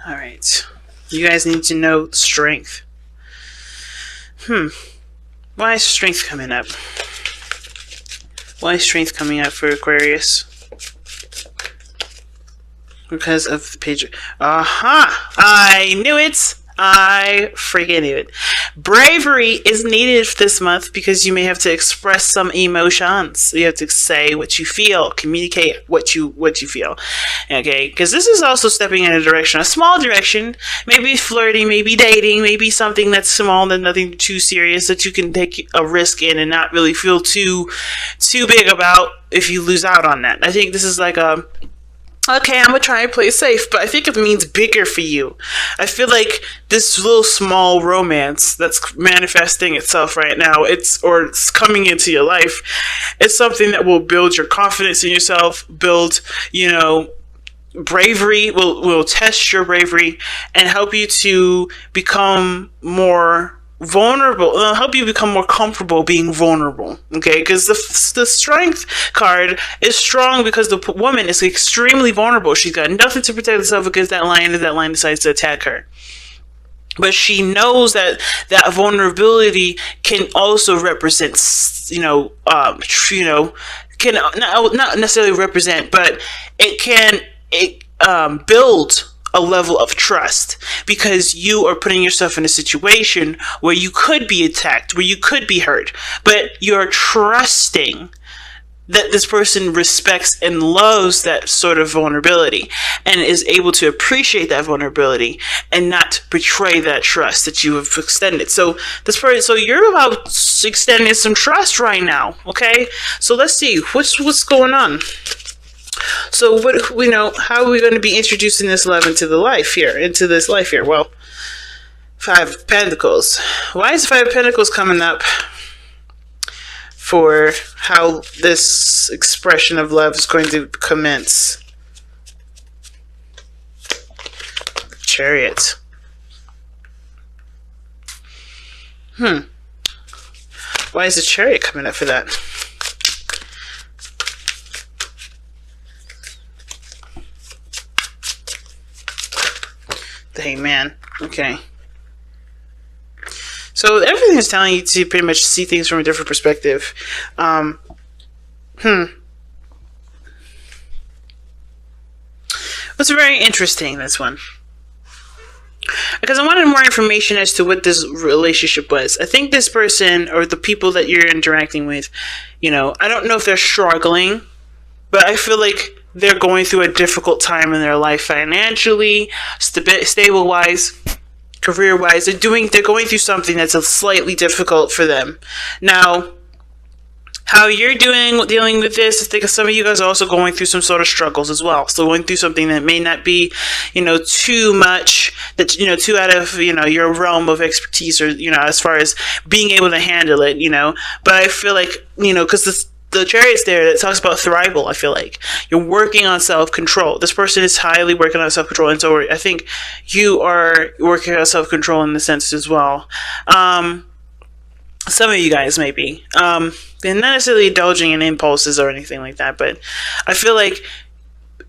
All right. You guys need to know strength. Why is strength coming up? Why is strength coming up for Aquarius? Because of the page. Aha! I knew it! I freaking knew it. Bravery is needed this month because you may have to express some emotions. You have to say what you feel, communicate what you feel. Okay, because this is also stepping in a direction, a small direction, maybe flirting, maybe dating, maybe something that's small and nothing too serious that you can take a risk in and not really feel too big about if you lose out on that. I think this is like a okay, I'm gonna try and play safe, but I think it means bigger for you. I feel like this little small romance that's manifesting itself right now, it's coming into your life. It's something that will build your confidence in yourself, build, bravery, will test your bravery and help you to become more vulnerable. It'll help you become more comfortable being vulnerable. Okay, because the strength card is strong because the woman is extremely vulnerable. She's got nothing to protect herself against that lion if that lion decides to attack her. But she knows that vulnerability can also represent, can not necessarily represent, but it build a level of trust because you are putting yourself in a situation where you could be attacked, where you could be hurt, but you're trusting that this person respects and loves that sort of vulnerability and is able to appreciate that vulnerability and not betray that trust that you have extended. So you're about extending some trust right now. Okay. So let's see what's going on. So how are we going to be introducing this love into this life here? Well, Five of Pentacles. Why is the Five of Pentacles coming up for how this expression of love is going to commence? Chariot. Why is the Chariot coming up for that? The Hangman. Okay. So everything is telling you to pretty much see things from a different perspective. What's very interesting, this one. Because I wanted more information as to what this relationship was. I think this person or the people that you're interacting with, I don't know if they're struggling, but I feel like they're going through a difficult time in their life financially, stable-wise, career-wise. They're going through something that's slightly difficult for them. Now, how you're dealing with this, I think some of you guys are also going through some sort of struggles as well. So going through something that may not be, too much, that, too out of, your realm of expertise or, as far as being able to handle it, But I feel like, because the Chariot's there that talks about thrival. I feel like you're working on self-control. This person is highly working on self-control, and so I think you are working on self-control in the sense as well. Some of you guys maybe, and not necessarily indulging in impulses or anything like that, but I feel like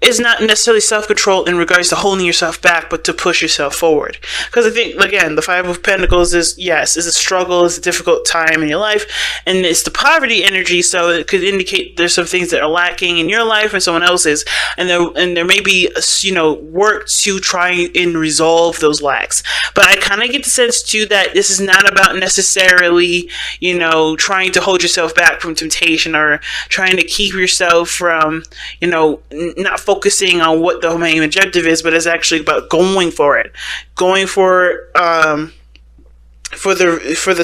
it's not necessarily self-control in regards to holding yourself back, but to push yourself forward. Because I think, again, the Five of Pentacles is a struggle, it's a difficult time in your life, and it's the poverty energy, so it could indicate there's some things that are lacking in your life and someone else's, and there may be, work to try and resolve those lacks. But I kind of get the sense, too, that this is not about necessarily, trying to hold yourself back from temptation or trying to keep yourself from, not focusing on what the main objective is, but it's actually about going for it, going for the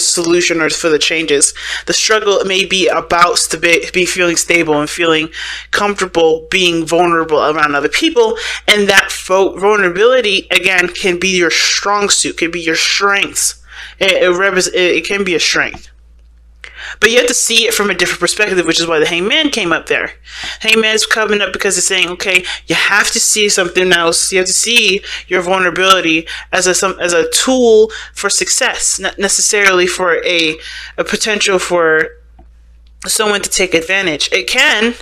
solution or for the changes. The struggle may be about be feeling stable and feeling comfortable being vulnerable around other people, and that vulnerability again can be your strong suit, can be your strengths. It can be a strength. But you have to see it from a different perspective, which is why the Hangman came up there. Hangman is coming up because it's saying, okay, you have to see something else. You have to see your vulnerability as a tool for success, not necessarily for a potential for someone to take advantage. It can,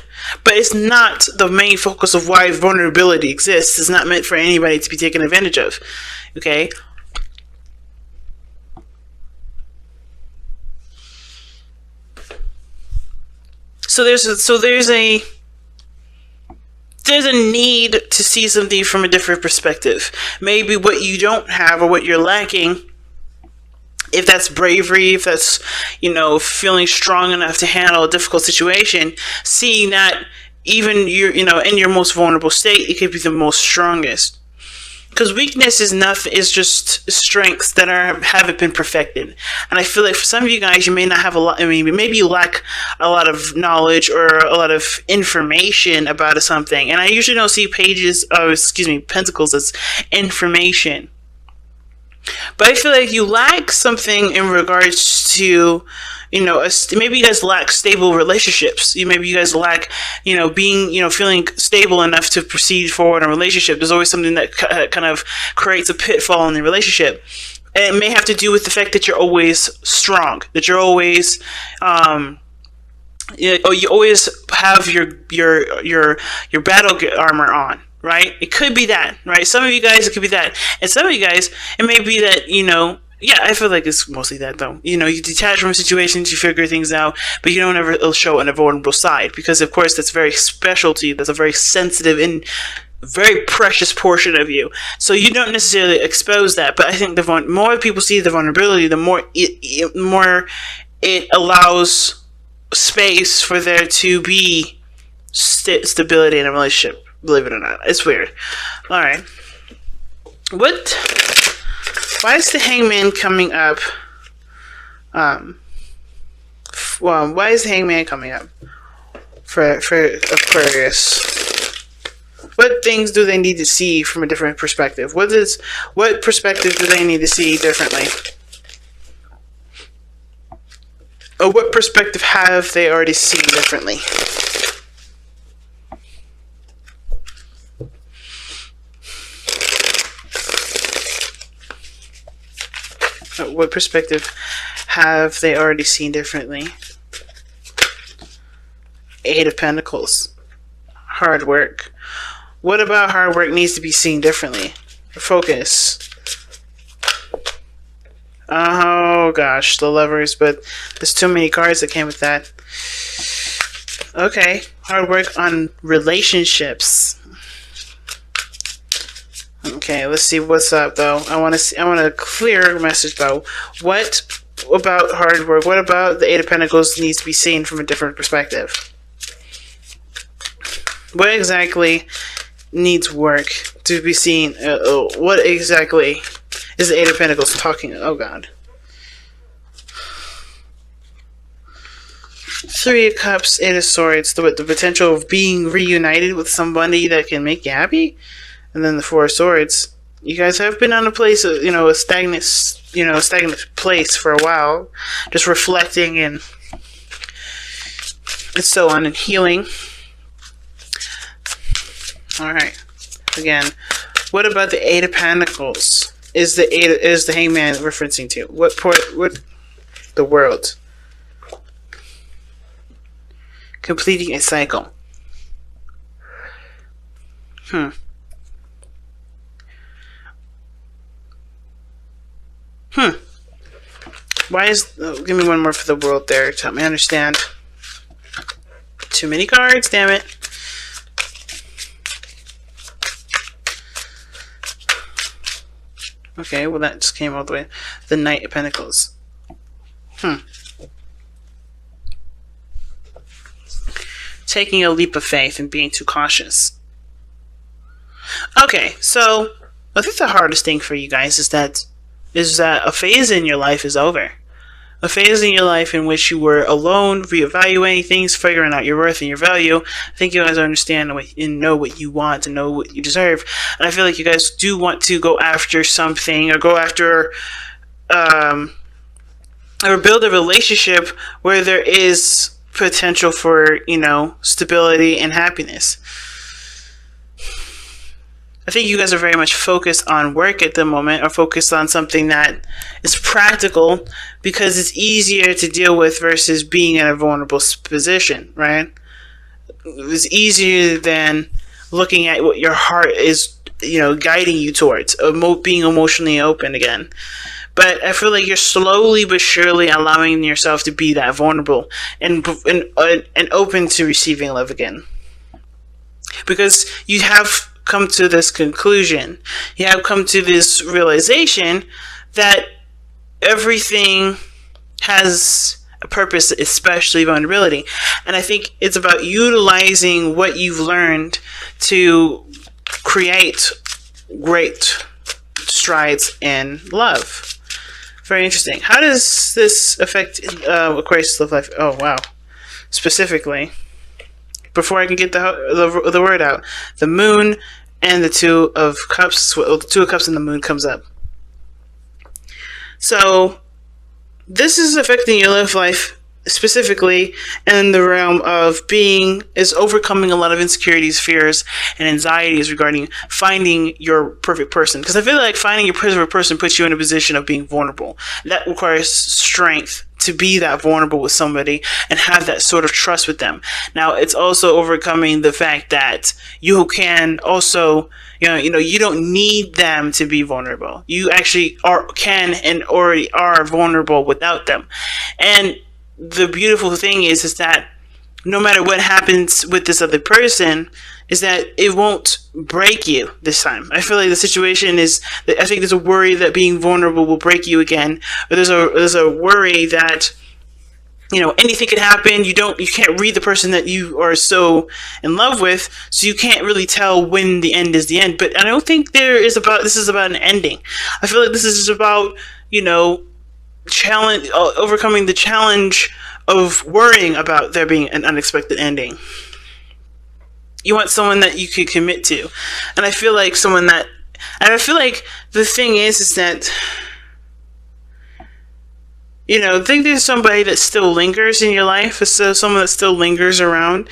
but it's not the main focus of why vulnerability exists. It's not meant for anybody to be taken advantage of. Okay? So there's a need to see something from a different perspective. Maybe what you don't have or what you're lacking, if that's bravery, if that's, feeling strong enough to handle a difficult situation, seeing that even in your most vulnerable state, it could be the most strongest. Because weakness is just strengths that haven't been perfected. And I feel like for some of you guys, you may not have a lot. Maybe you lack a lot of knowledge or a lot of information about something. And I usually don't see pentacles as information. But I feel like you lack something in regards to, maybe you guys lack stable relationships. Maybe you guys lack, being, feeling stable enough to proceed forward in a relationship. There's always something that kind of creates a pitfall in the relationship. And it may have to do with the fact that you're always strong, that you're always, you always have your battle armor on. Right? It could be that, right? Some of you guys, it could be that. And some of you guys, it may be that, I feel like it's mostly that, though. You detach from situations, you figure things out, but you don't ever show a vulnerable side. Because, of course, that's very special to you. That's a very sensitive and very precious portion of you. So you don't necessarily expose that. But I think the more people see the vulnerability, the more it allows space for there to be stability in a relationship. Believe it or not. It's weird. Alright. Why is the Hangman coming up? Why is the Hangman coming up for Aquarius? What things do they need to see from a different perspective? What perspective do they need to see differently? Or what perspective have they already seen differently? What perspective have they already seen differently? Eight of Pentacles. Hard work. What about hard work needs to be seen differently? Focus. Oh gosh, the Lovers, but there's too many cards that came with that. Okay, hard work on relationships. Okay, let's see what's up though. I want a clear message though. What about hard work? What about the Eight of Pentacles needs to be seen from a different perspective? What exactly needs work to be seen? What exactly is the Eight of Pentacles talking? Oh God. Three of Cups, Eight of Swords. The potential of being reunited with somebody that can make you happy. And then the Four of Swords. You guys have been on a place, a stagnant place for a while, just reflecting and so on, and healing. All right. Again, what about the Eight of Pentacles? Is the Hangman referencing to? What the World? Completing a cycle. Why is... give me one more for the World there to help me understand. Too many cards, damn it. Okay, well that just came all the way. The Knight of Pentacles. Taking a leap of faith and being too cautious. Okay, so I think the hardest thing for you guys is that a phase in your life is over. A phase in your life in which you were alone, reevaluating things, figuring out your worth and your value. I think you guys understand and know what you want and know what you deserve. And I feel like you guys do want to go after something, or go after, or build a relationship where there is potential for, stability and happiness. I think you guys are very much focused on work at the moment, or focused on something that is practical because it's easier to deal with versus being in a vulnerable position, right? It's easier than looking at what your heart is, guiding you towards, being emotionally open again. But I feel like you're slowly but surely allowing yourself to be that vulnerable and open to receiving love again. Because you have come to this conclusion, you have come to this realization that everything has a purpose, especially vulnerability. And I think it's about utilizing what you've learned to create great strides in love. Very interesting. How does this affect Aquarius love life? Oh, wow. Specifically, before I can get the word out, the moon and the Two of Cups, the Two of Cups and the moon comes up. So this is affecting your love life specifically in the realm of overcoming a lot of insecurities, fears, and anxieties regarding finding your perfect person. Because I feel like finding your perfect person puts you in a position of being vulnerable. That requires strength to be that vulnerable with somebody and have that sort of trust with them. Now, it's also overcoming the fact that you can also, you don't need them to be vulnerable. You actually can and already are vulnerable without them. And the beautiful thing is that no matter what happens with this other person, is that it won't break you this time. I feel like the situation is that I think there's a worry that being vulnerable will break you again. Or there's a worry that anything could happen. You can't read the person that you are so in love with, so you can't really tell when the end is the end. But I don't think this is about an ending. I feel like this is about overcoming the challenge of worrying about there being an unexpected ending. You want someone that you could commit to. And I feel like the thing is that, I think there's somebody that still lingers in your life. So someone that still lingers around.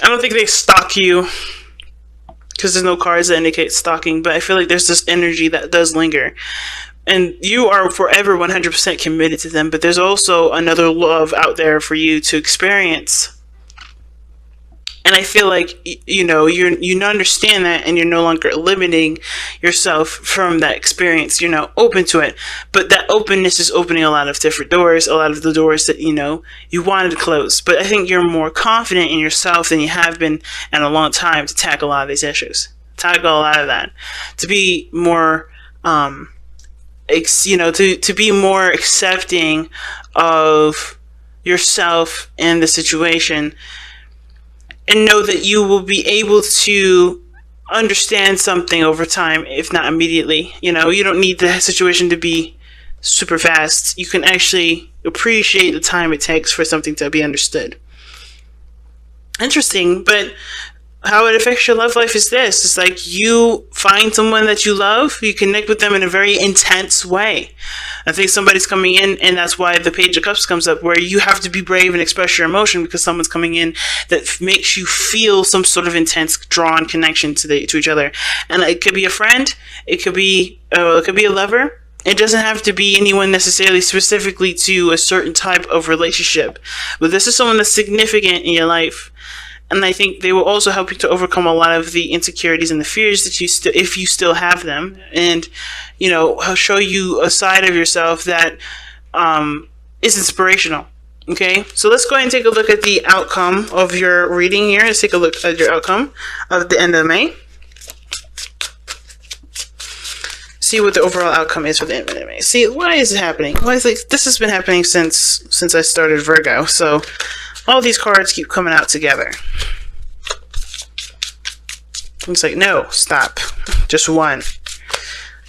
I don't think they stalk you, because there's no cards that indicate stalking, but I feel like there's this energy that does linger. And you are forever 100% committed to them, but there's also another love out there for you to experience. And I feel like, you understand that, and you're no longer limiting yourself from that experience. You're now open to it. But that openness is opening a lot of different doors, a lot of the doors that, you wanted to close. But I think you're more confident in yourself than you have been in a long time to tackle a lot of these issues. Tackle a lot of that. To be more, to be more accepting of yourself and the situation, and know that you will be able to understand something over time, if not immediately. You don't need the situation to be super fast. You can actually appreciate the time it takes for something to be understood. Interesting, but how it affects your love life is this. It's like you find someone that you love, you connect with them in a very intense way. I think somebody's coming in, and that's why the Page of Cups comes up, where you have to be brave and express your emotion, because someone's coming in that makes you feel some sort of intense drawn connection to each other. And it could be a friend, it could be a lover. It doesn't have to be anyone necessarily specifically to a certain type of relationship, but this is someone that's significant in your life. And I think they will also help you to overcome a lot of the insecurities and the fears that if you still have them, and show you a side of yourself that is inspirational. Okay, so let's go ahead and take a look at the outcome of your reading here. Let's take a look at your outcome of the end of May. See what the overall outcome is for the end of May. See, why is it happening? Well, this has been happening since I started Virgo. So all these cards keep coming out together. It's like, no, stop. Just one.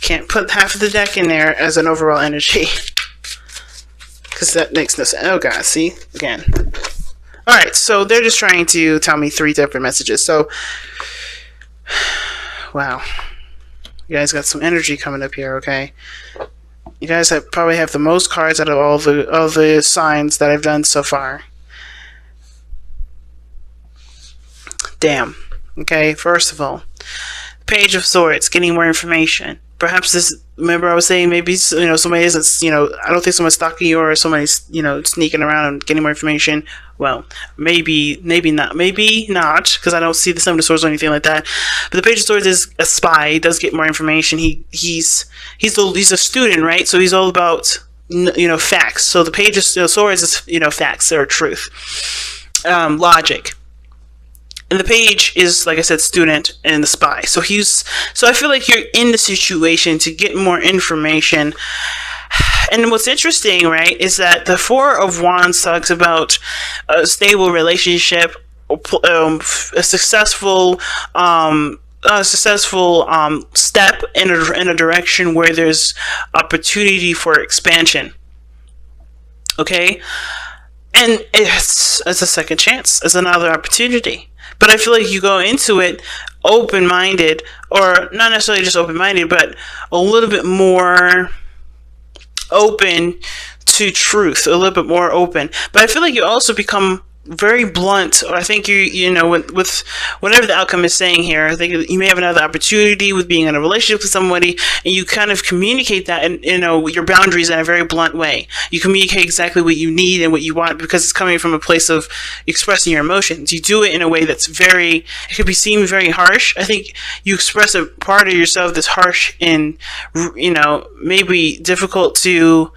Can't put half of the deck in there as an overall energy, because that makes no sense. Oh god, see? Again. Alright, so they're just trying to tell me 3 different messages. So, wow. You guys got some energy coming up here, okay? You guys probably have the most cards out of all the signs that I've done so far. Damn. Okay, first of all, Page of Swords, getting more information. Perhaps this, remember I was saying maybe, somebody isn't, I don't think someone's stalking you or somebody's, sneaking around and getting more information. Well, maybe not, because I don't see the Seven of Swords or anything like that. But the Page of Swords is a spy. He does get more information. He's a student, right? So he's all about, facts. So the Page of Swords is, facts or truth, logic. And the Page is, like I said, student and the spy. So I feel like you're in the situation to get more information. And what's interesting, right, is that the Four of Wands talks about a stable relationship, a successful step in a direction where there's opportunity for expansion. Okay? And it's a second chance. It's another opportunity. But I feel like you go into it open-minded, or not necessarily just open-minded, but a little bit more open to truth, a little bit more open. But I feel like you also become very blunt, or I think with whatever the outcome is saying here, I think you may have another opportunity with being in a relationship with somebody, and you kind of communicate that and your boundaries in a very blunt way. You communicate exactly what you need and what you want, because it's coming from a place of expressing your emotions. You do it in a way that's it could be seen very harsh. I think you express a part of yourself that's harsh and maybe difficult to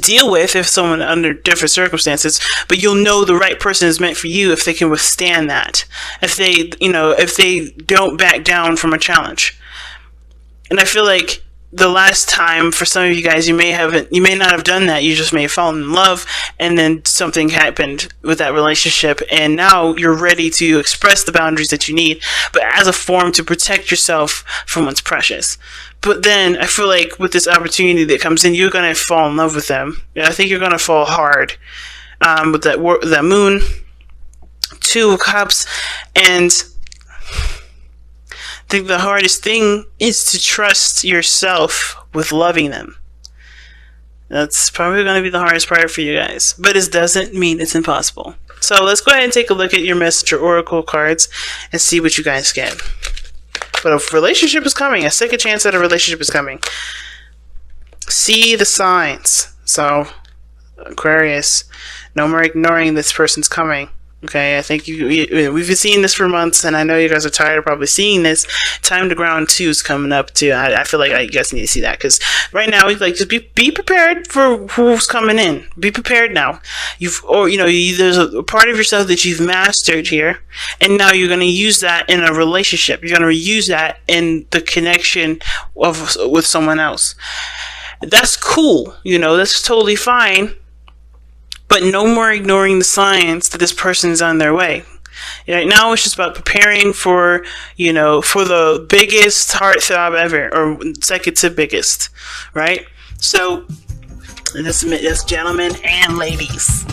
deal with if someone under different circumstances, but you'll know the right person is meant for you if they can withstand that, if they don't back down from a challenge. And I feel like the last time, for some of you guys, you may not have done that. You just may have fallen in love, and then something happened with that relationship, and now you're ready to express the boundaries that you need, but as a form to protect yourself from what's precious. But then I feel like with this opportunity that comes in, you're going to fall in love with them. I think you're going to fall hard with that moon, Two of Cups, and I think the hardest thing is to trust yourself with loving them. That's probably going to be the hardest part for you guys. But it doesn't mean it's impossible. So let's go ahead and take a look at your Messenger Oracle cards and see what you guys get. But a relationship is coming. A second chance at a relationship is coming. See the signs. So, Aquarius, no more ignoring this person's coming. Okay, I think we've been seeing this for months, and I know you guys are tired of probably seeing this. Time to Ground 2 is coming up too. I feel like you guys need to see that, because right now, just be prepared for who's coming in. Be prepared now. There's a part of yourself that you've mastered here, and now you're going to use that in a relationship. You're going to use that in the connection with someone else. That's cool. That's totally fine. But no more ignoring the signs that this person is on their way. Right now it's just about preparing for the biggest heartthrob ever, or second to biggest, right? So, that's gentlemen and ladies.